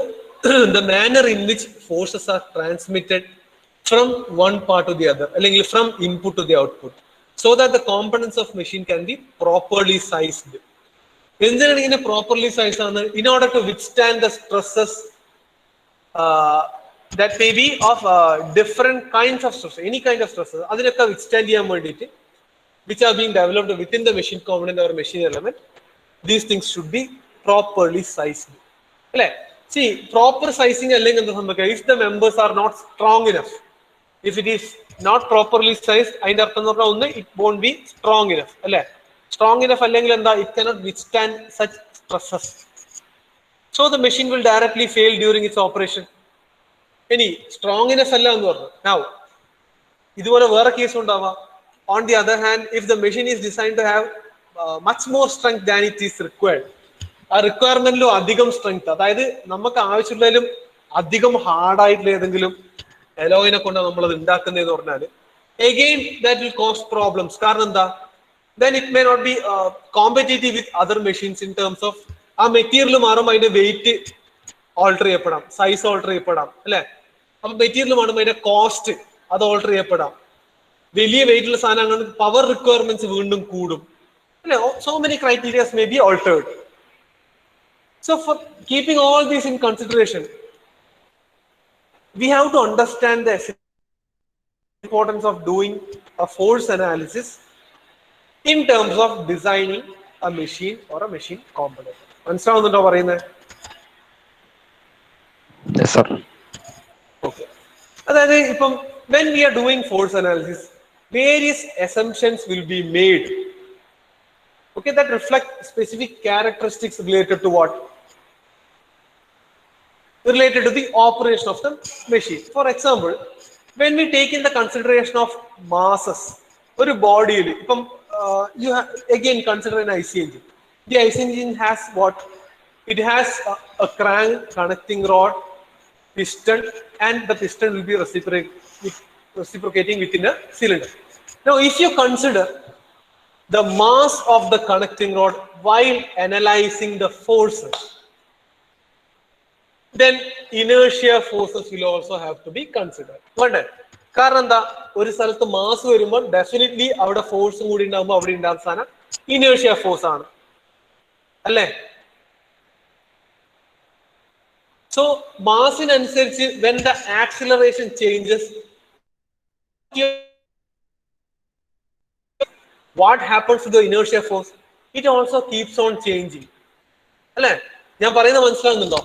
the manner in which forces are transmitted from one part to the other, അല്ലെങ്കിൽ from input to the output, so that the components of machine can be properly sized. എന്തിനാണ് ഇങ്ങനെ properly sized ആണ്? In order to withstand the stresses that may be of different kinds of stresses, any kind of stresses, അതിനൊക്കെ withstand ചെയ്യാൻ വേണ്ടിയിട്ട് which are being developed within the machine component or machine element, these things should be properly sized. അല്ലേ? See, proper sizing അല്ലെങ്കിൽ എന്താ സംഭവിക്കുക? If the members are not strong enough, if it is not properly sized, അതിന്റെ അർത്ഥം എന്ന് പറഞ്ഞാൽ ഒന്ന്, it won't be strong enough, അല്ലേ? Strong enough അല്ലെങ്കിൽ എന്താ? It cannot withstand such stresses. So the machine will directly fail during its operation. ഇനി strong enough അല്ല എന്ന് പറഞ്ഞു. Now, ഇതുപോലെ വേറെ കേസ് ഉണ്ടാവാം. On the other hand, if the machine is designed to have much more strength than it is required, ആ റിക്വയർമെന്റിലും അധികം strength, അതായത് നമുക്ക് ആവശ്യമുള്ളതിലും അധികം ഹാർഡായിട്ടുള്ള ഏതെങ്കിലും എലോയിനെ കൊണ്ടാണ് നമ്മൾ അത് ഉണ്ടാക്കുന്നതെന്ന് പറഞ്ഞാൽ again that will cause problems. കാരണം എന്താ? then it may not be competitive with other machines in terms of ആ മെറ്റീരിയൽ മാറുമ്പോൾ അതിന്റെ വെയിറ്റ് ഓൾട്ടർ ചെയ്യപ്പെടാം, സൈസ് ഓൾട്ടർ ചെയ്യപ്പെടാം, അല്ലെ? അപ്പൊ മെറ്റീരിയൽ മാറുമ്പോൾ അതിന്റെ കോസ്റ്റ് അത് ഓൾട്ടർ ചെയ്യപ്പെടാം. വലിയ വെയിറ്റുള്ള സാധനങ്ങൾ പവർ റിക്വയർമെന്റ്സ് വീണ്ടും കൂടും, അല്ലെ? so many criteria may be altered. So for keeping all these in consideration, we have to understand the importance of doing a force analysis in terms of designing a machine or a machine component. മനസ്സിലാവുന്നുണ്ടോ പറയുന്നത്? Yes, sir. Okay. അതായത് ഇപ്പം when we are doing force analysis, various assumptions will be made. Okay, that reflect specific characteristics related to what? related to the operation of the machine. For example, when we take in the consideration of masses, ഒരു ബോഡിയിൽ ഇപ്പം you have again consider an IC engine. The IC engine has what? It has a crank, connecting rod, piston, and the piston will be reciprocating within a cylinder. Now, if you consider the mass of the connecting rod while analyzing the forces, then inertia forces will also have to be considered. കാരണം എന്താ, ഒരു സ്ഥലത്ത് mass വരുമ്പോൾ definitely അവിടെ ഫോഴ്സും കൂടി ഉണ്ടാകുമ്പോൾ അവിടെ ഉണ്ടാകുന്ന സാധനം ഇനേർഷ്യ ഫോഴ്സ് ആണ് അല്ലേ? സോ മാസിനനുസരിച്ച് when the acceleration changes, what happens to the inertia force? It also keeps on changing. അല്ലേ? ഞാൻ പറയുന്നത് മനസ്സിലാകുന്നുണ്ടോ?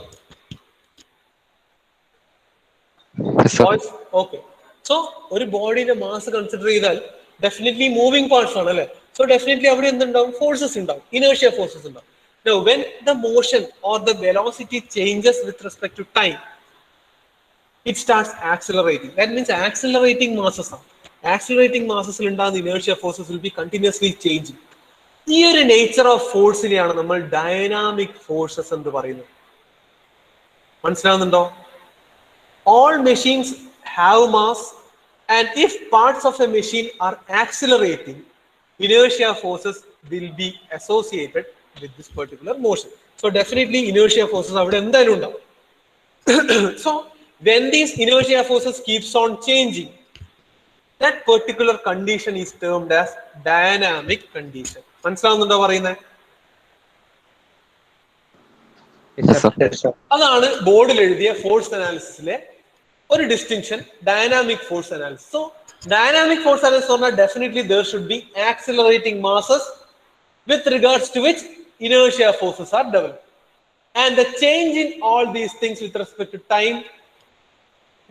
Okay. So ഒരു ബോഡിയുടെ മാസ് കൺസിഡർ ചെയ്താൽ ഡെഫിനറ്റ്ലി മൂവിംഗ് പാർട്സ് ആണ് അല്ലേ? സോ ഡെഫിനറ്റ്ലി അവിടെ എന്തുണ്ടാവും? ഫോഴ്സസ് ഉണ്ടാവും, ഇനേർഷ്യ ഫോഴ്സസ് ഉണ്ടാവും. Now, when the motion or the velocity changes with respect to time, it starts accelerating. That means accelerating masses are. Accelerating masses will ഉണ്ടാകുന്ന inertia forces will be continuously changing. ഈ ഒരു nature of ഫോഴ്സിനെയാണ് നമ്മൾ dynamic forces എന്ന് പറയുന്നത്. മനസ്സിലാവുന്നുണ്ടോ? All machines have mass, and if parts of a machine are accelerating, inertia forces will be associated with this particular motion. So definitely inertia forces avade endalum undavum. So when these inertia forces keeps on changing, that particular condition is termed as dynamic condition. മനസ്സിലാവുന്നുണ്ടോ പറയുന്നത്? അതാണ് ബോർഡിൽ എഴുതിയ force അനാലിസിസിലെ ഒരു distinction, dynamic force analysis. So dynamic force analysis പറഞ്ഞാൽ definitely there should be accelerating masses with regards to which inertia forces are developed. And the change in all these things with respect to time,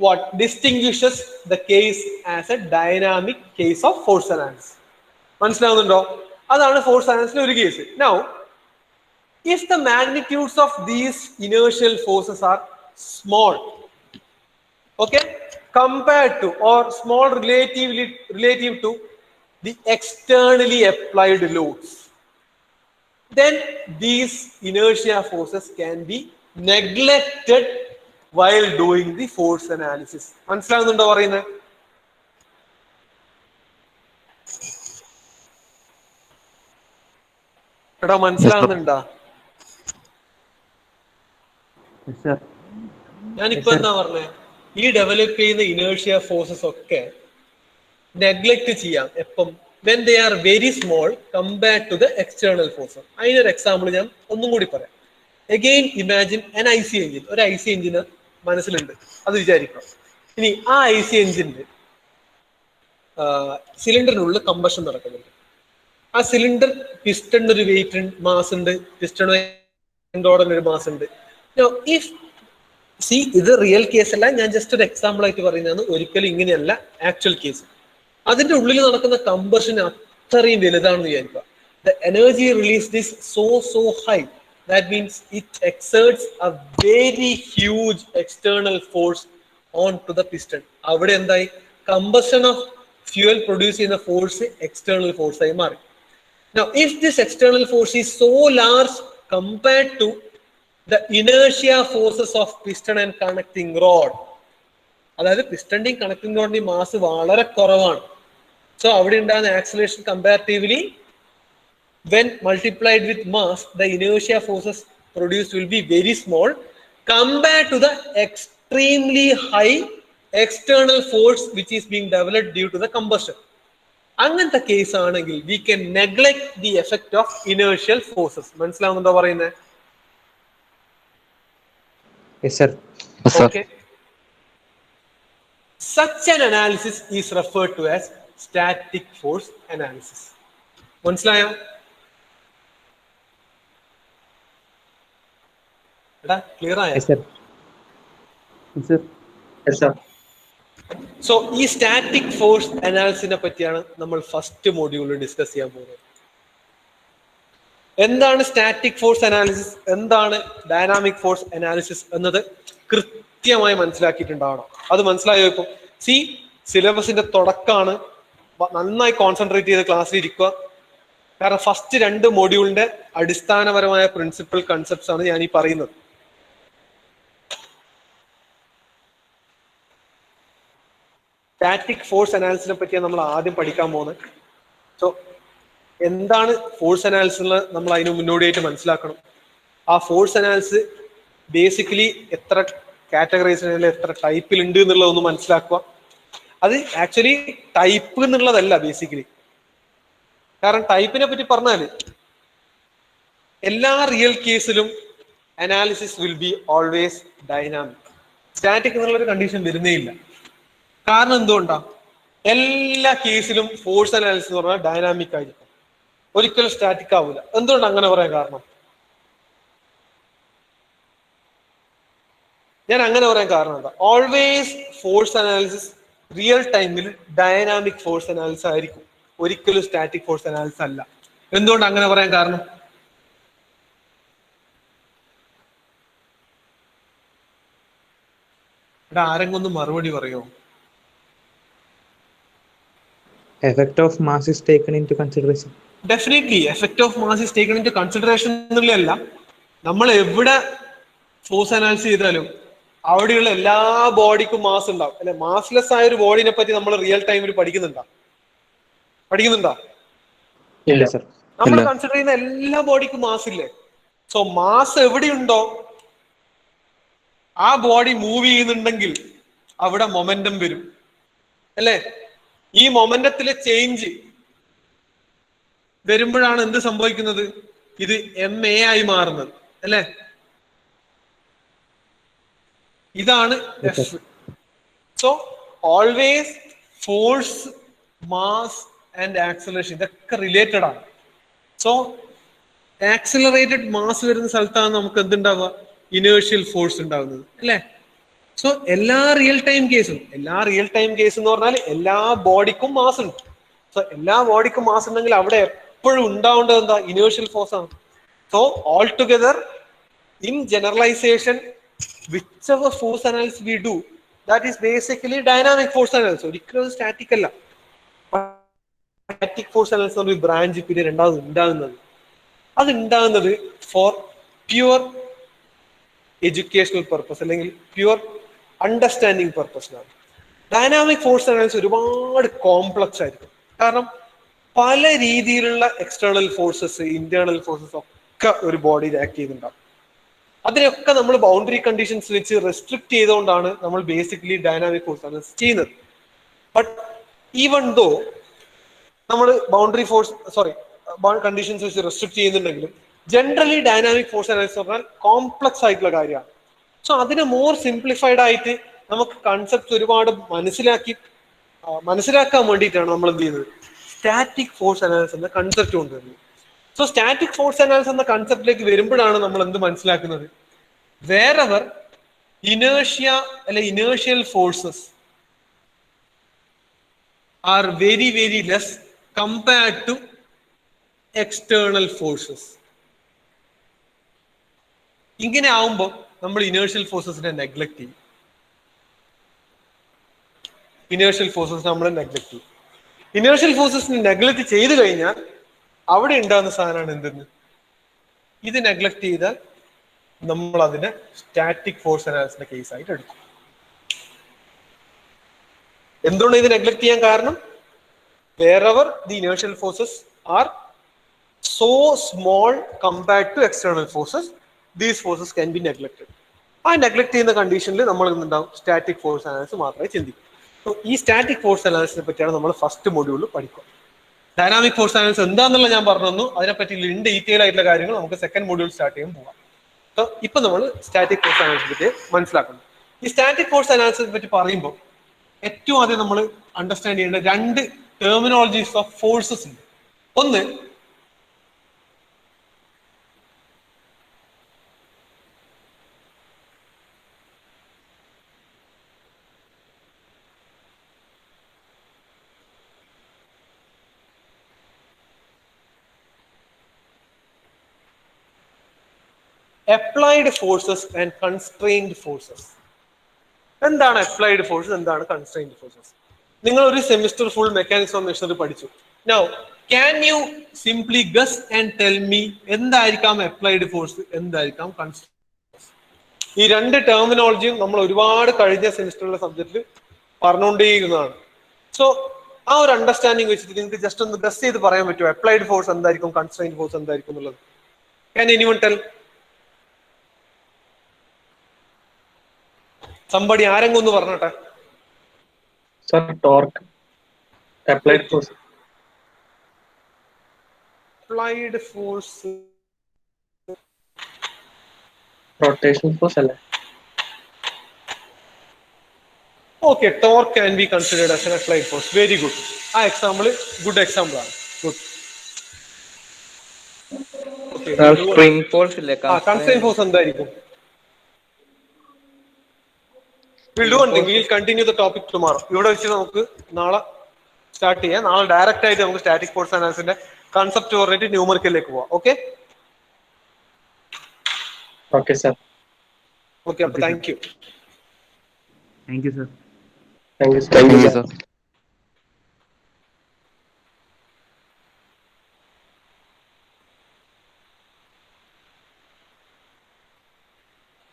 what distinguishes the case as a dynamic case of force analysis. മനസ്സിലാവുന്നുണ്ടോ? അതാണ് force അനാലിസിസിലെ ഒരു case. Now, if the magnitudes of these inertial forces are small, okay, compared to or small relative to the externally applied loads, then these inertia forces can be neglected while doing the force analysis. മനസ്സിലാവുന്നുണ്ടോ പറയുന്നത്? എടാ മനസ്സിലാവുന്നുണ്ടോ? ഞാനിപ്പോ എന്താ പറഞ്ഞേ, ഈ develop ചെയ്യുന്ന inertia forces ഒക്കെ നെഗ്ലക്ട് ചെയ്യാം എപ്പം? when they are very small compared to the external forces. അതിനൊരു എക്സാമ്പിൾ ഞാൻ ഒന്നും കൂടി പറയാം. Again imagine an IC engine. ഒരു IC എഞ്ചിന് മനസ്സിലുണ്ട് അത് വിചാരിക്കാം. ഇനി ആ IC എഞ്ചിന്റെ സിലിണ്ടറിനുള്ളിൽ കമ്പഷൻ നടക്കുന്നുണ്ട്. ആ സിലിണ്ടർ പിസ്റ്റണിന് ഒരു വെയിറ്റ് മാസ് ഉണ്ട്, പിസ്റ്റണിന് ഒരു മാസ് ഉണ്ട്. ഇഫ് സി, ഇത് റിയൽ കേസ് അല്ല, ഞാൻ ജസ്റ്റ് ഒരു എക്സാമ്പിൾ ആയിട്ട് പറയുന്നതാണ്, ഒരിക്കലും ഇങ്ങനെയല്ല ആക്ച്വൽ കേസ്. അതിന്റെ ഉള്ളിൽ നടക്കുന്ന കമ്പഷൻ അത്രയും വലുതാണെന്ന് വിചാരിക്കുക. The energy released is so high. That means it exerts a very huge external force onto the piston. അവിടെ എന്തായി? കമ്പഷൻ ഓഫ് ഫ്യൂവൽ പ്രൊഡ്യൂസ് ചെയ്യുന്ന ഫോഴ്സ് എക്സ്റ്റേണൽ ഫോഴ്സ് ആയി മാറി. Now, if this external force is so large compared to the inertia forces of piston and connecting rod, അതായത് പിസ്റ്റന്റെയും connecting റോഡിന്റെയും mass വളരെ കുറവാണ്. So അവിടെ ഉണ്ടാകുന്ന acceleration comparatively when multiplied with mass, the inertia forces produced will be very small compared to the extremely high external force which is being developed due to the combustion. അങ്ങനത്തെ case ആണെങ്കിൽ we can neglect the effect of inertial forces. മനസ്സിലാവുന്നുണ്ടോ പറയുന്നത്? Yes, sir. Okay. Such an analysis is referred to as static force analysis. മനസ്സിലായോ? എടാ clear ആയോ? Yes, sir. Yes, sir. Yes, sir. So ഈ static force അനാലിസിസിനെ പറ്റിയാണ് നമ്മൾ first മോഡ്യൂളിൽ discuss ചെയ്യാൻ പോകുന്നത്. എന്താണ് സ്റ്റാറ്റിക് ഫോഴ്സ് അനാലിസിസ്, എന്താണ് ഡൈനാമിക് ഫോഴ്സ് അനാലിസിസ് എന്നത് കൃത്യമായി മനസ്സിലാക്കിയിട്ടുണ്ടാവണം. അത് മനസ്സിലായോ? ഇപ്പം സിലബസിന്റെ തുടക്കമാണ്. നന്നായി കോൺസെൻട്രേറ്റ് ചെയ്ത് ക്ലാസ്സിൽ ഇരിക്കുക. കാരണം ഫസ്റ്റ് 2 മൊഡ്യൂളിന്റെ അടിസ്ഥാനപരമായ പ്രിൻസിപ്പൽ കൺസെപ്റ്റ്സ് ആണ് ഞാൻ ഈ പറയുന്നത്. സ്റ്റാറ്റിക് ഫോഴ്സ് അനാലിസിനെ പറ്റിയാണ് നമ്മൾ ആദ്യം പഠിക്കാൻ പോകുന്നത്. സോ എന്താണ് ഫോഴ്സ് അനാലിസിസ് നമ്മൾ അതിന് മുന്നോടിയായിട്ട് മനസ്സിലാക്കണം. ആ ഫോഴ്സ് അനാലിസിസ് ബേസിക്കലി എത്ര കാറ്റഗറൈസേഷനിൽ എത്ര ടൈപ്പിലുണ്ട് എന്നുള്ളതൊന്ന് മനസ്സിലാക്കുക. അത് ആക്ച്വലി ടൈപ്പ് എന്നുള്ളതല്ല ബേസിക്കലി. കാരണം ടൈപ്പിനെ പറ്റി പറഞ്ഞാല് എല്ലാ റിയൽ കേസിലും analysis will be always dynamic. Static എന്നുള്ളൊരു കണ്ടീഷൻ വരുന്നേ ഇല്ല. കാരണം എന്തുകൊണ്ടാ? എല്ലാ കേസിലും ഫോഴ്സ് അനാലിസിസ് എന്ന് പറഞ്ഞാൽ ഡൈനാമിക് ആയിരിക്കും, ഒരിക്കലും സ്റ്റാറ്റിക് ആവില്ല. എന്തുകൊണ്ട് അങ്ങനെ പറയാൻ കാരണം? ഞാൻ അങ്ങനെ പറയാൻ കാരണം എന്താ? ഓൾവേസ് ഫോഴ്സ് അനാലിസിസ് റിയൽ ടൈമിൽ ഡൈനാമിക് ഫോഴ്സ് അനാലിസിസ് ആയിരിക്കും, ഒരിക്കലും സ്റ്റാറ്റിക് ഫോഴ്സ് അനാലിസിസ് അല്ല. എന്തുകൊണ്ട് അങ്ങനെ പറയാൻ കാരണം? ഇവിടെ ആരെങ്കിലും ഒന്ന് മറുപടി പറയോ? Effect of mass is taken into consideration. Definitely effect of mass is taken into consideration എന്നുള്ളതല്ല. നമ്മൾ എവിടെ ഫോഴ്സ് അനാലിസിസ് ചെയ്താലും അവിടെയുള്ള എല്ലാ ബോഡിക്കും മാസ് ഉണ്ടാവും അല്ലെ. മാസ്ലെസ് ആയ ഒരു ബോഡിനെ പറ്റി നമ്മൾ റിയൽ ടൈമിൽ പഠിക്കുന്നുണ്ടോ? ഇല്ല സർ. നമ്മൾ കൺസിഡർ ചെയ്യുന്ന എല്ലാ ബോഡിക്കും മാസ് ഇല്ലേ? സോ മാസ് എവിടെയുണ്ടോ ആ ബോഡി മൂവ് ചെയ്യുന്നുണ്ടെങ്കിൽ അവിടെ മൊമെന്റം വരും അല്ലേ? ഈ മൊമെന്റത്തിലെ ചേഞ്ച് വരുമ്പോഴാണ് എന്ത് സംഭവിക്കുന്നത്? ഇത് MA ആയി മാറുന്നത് അല്ലേ? ഇതാണ് F. So always force, mass and acceleration ഇതൊക്കെ റിലേറ്റഡ് ആണ്. സോ ആക്സിലറേറ്റഡ് മാസ് വരുന്ന സ്ഥലത്താണ് നമുക്ക് എന്തുണ്ടാവുക? ഇനേർഷ്യൽ ഫോഴ്സ് ഉണ്ടാകുന്നത് അല്ലേ? സോ എല്ലാ റിയൽ ടൈം കേസും എന്ന് പറഞ്ഞാൽ എല്ലാ ബോഡിക്കും മാസ് ഉണ്ട്. സോ എല്ലാ ബോഡിക്കും മാസ് ഉണ്ടെങ്കിൽ അവിടെ എപ്പോഴും ഉണ്ടാവേണ്ടത് എന്താ? ഇനേർഷ്യൽ ഫോഴ്സ് ആണ്. So all together in generalization whichever force analysis we do, that is basically dynamic force analysis. ഒരിക്കലും സ്റ്റാറ്റിക് അല്ല. സ്റ്റാറ്റിക് ഫോഴ്സ് അനാലിസിസ് ഒരു ബ്രാഞ്ച് പിന്നെ രണ്ടാമത് ഉണ്ടാകുന്നത് ഫോർ പ്യുവർ എഡ്യൂക്കേഷണൽ പർപ്പസ് അല്ലെങ്കിൽ പ്യുവർ അണ്ടർസ്റ്റാൻഡിങ് പർപ്പസിനാണ്. ഡൈനാമിക് ഫോഴ്സ് അനാലിസിസ് ഒരുപാട് കോംപ്ലക്സ് ആയിരിക്കും. കാരണം പല രീതിയിലുള്ള എക്സ്റ്റേണൽ ഫോഴ്സസ്, ഇന്റേണൽ ഫോഴ്സസ് ഒക്കെ ഒരു ബോഡിയിൽ ആക്ട് ചെയ്യുന്നുണ്ടാവും. അതിനൊക്കെ നമ്മൾ ബൗണ്ടറി കണ്ടീഷൻസ് വെച്ച് റെസ്ട്രിക്ട് ചെയ്തുകൊണ്ടാണ് നമ്മൾ ബേസിക്കലി ഡൈനാമിക് ഫോഴ്സ് അനാലിസിസ് ചെയ്യുന്നത്. ബട്ട് ഈവൻ ദോ നമ്മൾ കണ്ടീഷൻസ് വെച്ച് റെസ്ട്രിക്ട് ചെയ്യുന്നുണ്ടെങ്കിലും ജനറലി ഡൈനാമിക് ഫോഴ്സ് അനാലിസിസ് പറഞ്ഞാൽ കോംപ്ലക്സ് ആയിട്ടുള്ള കാര്യമാണ്. സോ അതിനെ മോർ സിംപ്ലിഫൈഡ് ആയിട്ട് നമുക്ക് കൺസെപ്റ്റ് ഒരുപാട് മനസ്സിലാക്കാൻ വേണ്ടിയിട്ടാണ് നമ്മൾ എന്ത് ചെയ്യുന്നത്? സ്റ്റാറ്റിക് ഫോഴ്സ് അനാലിസിസ് എന്ന കൺസെപ്റ്റ് കൊണ്ടുവരുന്നത്. സോ സ്റ്റാറ്റിക് ഫോഴ്സ് അനാലിസിസ് എന്ന കൺസെപ്റ്റിലേക്ക് വരുമ്പോഴാണ് നമ്മൾ എന്ത് മനസ്സിലാക്കുന്നത്? വേറെവർ ഇനേർഷ്യ അല്ലെ inertial forces are very very less compared to external forces. ഇങ്ങനെ ആവുമ്പോൾ നമ്മൾ ഇനേർഷ്യൽ ഫോഴ്സസിനെ നെഗ്ലക്ട് ചെയ്യും. ഇനേർഷ്യൽ ഫോഴ്സസിനെ നെഗ്ലക്ട് ചെയ്ത് കഴിഞ്ഞാൽ അവിടെ ഉണ്ടാകുന്ന സാധനമാണ് എന്തെന്ന്? ഇത് നെഗ്ലക്ട് ചെയ്താൽ നമ്മൾ അതിനെ സ്റ്റാറ്റിക് ഫോഴ്സ് അനാലിസിന്റെ കേസ് ആയിട്ട് എടുക്കും. എന്തുകൊണ്ട് ഇത് നെഗ്ലക്ട് ചെയ്യാൻ കാരണം? Wherever the inertial forces are so small compared to external forces, these forces can be neglected. ആ നെഗ്ലക്ട് ചെയ്യുന്ന കണ്ടീഷനിൽ നമ്മൾ എന്തുണ്ടാവും? സ്റ്റാറ്റിക് ഫോഴ്സ് അനാലിസിസ് മാത്രമേ ചിന്തിക്കൂ. ഈ സ്റ്റാറ്റിക് ഫോഴ്സ് അനാലിസിനെ പറ്റിയാണ് നമ്മൾ ഫസ്റ്റ് മൊഡ്യൂളിൽ പഠിക്കുക. ഡൈനാമിക് ഫോഴ്സ് അനാലിസിസ് എന്താണെന്നുള്ള ഞാൻ പറഞ്ഞു തന്നു. അതിനെപ്പറ്റി ഇൻ ഡീറ്റെയിൽ ആയിട്ടുള്ള കാര്യങ്ങൾ നമുക്ക് സെക്കൻഡ് മൊഡ്യൂൾ സ്റ്റാർട്ട് ചെയ്യാൻ പോകാം. ഇപ്പൊ നമ്മൾ സ്റ്റാറ്റിക് ഫോഴ്സ് അനാലിസിനെ പറ്റി മനസ്സിലാക്കുന്നു. ഈ സ്റ്റാറ്റിക് ഫോഴ്സ് അനാലിസിനെ പറ്റി പറയുമ്പോൾ ഏറ്റവും ആദ്യം നമ്മൾ അണ്ടർസ്റ്റാൻഡ് ചെയ്യേണ്ട 2 ടെർമിനോളജീസ് ഓഫ് ഫോഴ്സസ് ഉണ്ട്. ഒന്ന് applied forces and constrained forces. എന്താണ് അപ്ലൈഡ് ഫോഴ്സസ്, എന്താണ് കൺസ്ട്രെയിൻഡ് ഫോഴ്സസ്? നിങ്ങൾ ഒരു semester full mechanics of machinery പഠിച്ചു. Now can you simply guess and tell me എന്തായിരിക്കാം അപ്ലൈഡ് ഫോഴ്സ്, എന്തായിരിക്കാം കൺസ്ട്രെയിൻഡ്? ഈ രണ്ട് ടെർമിനോളജിയും നമ്മൾ ഒരുപാട് കഴിഞ്ഞ സെമിസ്റ്ററിലെ സബ്ജക്റ്റിൽ പറഞ്ഞുകൊണ്ടേയിരുന്നതാണ്. സോ ആ ഒരു അണ്ടർസ്റ്റാൻഡിങ് വെച്ചിട്ട് നിങ്ങൾക്ക് ജസ്റ്റ് ഒന്ന് ഗസ് ചെയ്ത് പറയാൻ പറ്റുമോ അപ്ലൈഡ് ഫോഴ്സ് എന്തായിരിക്കും, കൺസ്ട്രെയിൻഡ് ഫോഴ്സ് എന്തായിരിക്കും എന്നുള്ളത്? Can anyone tell? സംബടി ആരെങ്കിലും ഒന്ന് പറഞ്ഞോട്ടെ. Sir torque. Applied force. Applied force rotation force അല്ലേ? Okay, torque can be considered as an applied force. Very good. ആ എക്സാമ്പിൾ ഗുഡ് എക്സാമ്പിൾ ആണ്. ഗുഡ്. സ്പ്രിംഗ് ഫോഴ്സ് ഇല്ലേ? Constrained force എന്തായിരിക്കും? We'll do one thing. We'll continue the topic tomorrow. ഇവിടെ വെച്ച് നമുക്ക് നാളെ start ചെയ്യാം. നാളെ ഡയറക്റ്റ് ആയിട്ട് നമുക്ക് സ്റ്റാറ്റിക് ഫോഴ്സ് അനാലിസിന്റെ കൺസെപ്റ്റ് പറഞ്ഞിട്ട് ന്യൂമറിക്കലിലേക്ക് പോവാം. Okay okay sir. ഓക്കെ, അപ്പൊ thank you. Thank you, sir. Thank you sir. Thank you sir.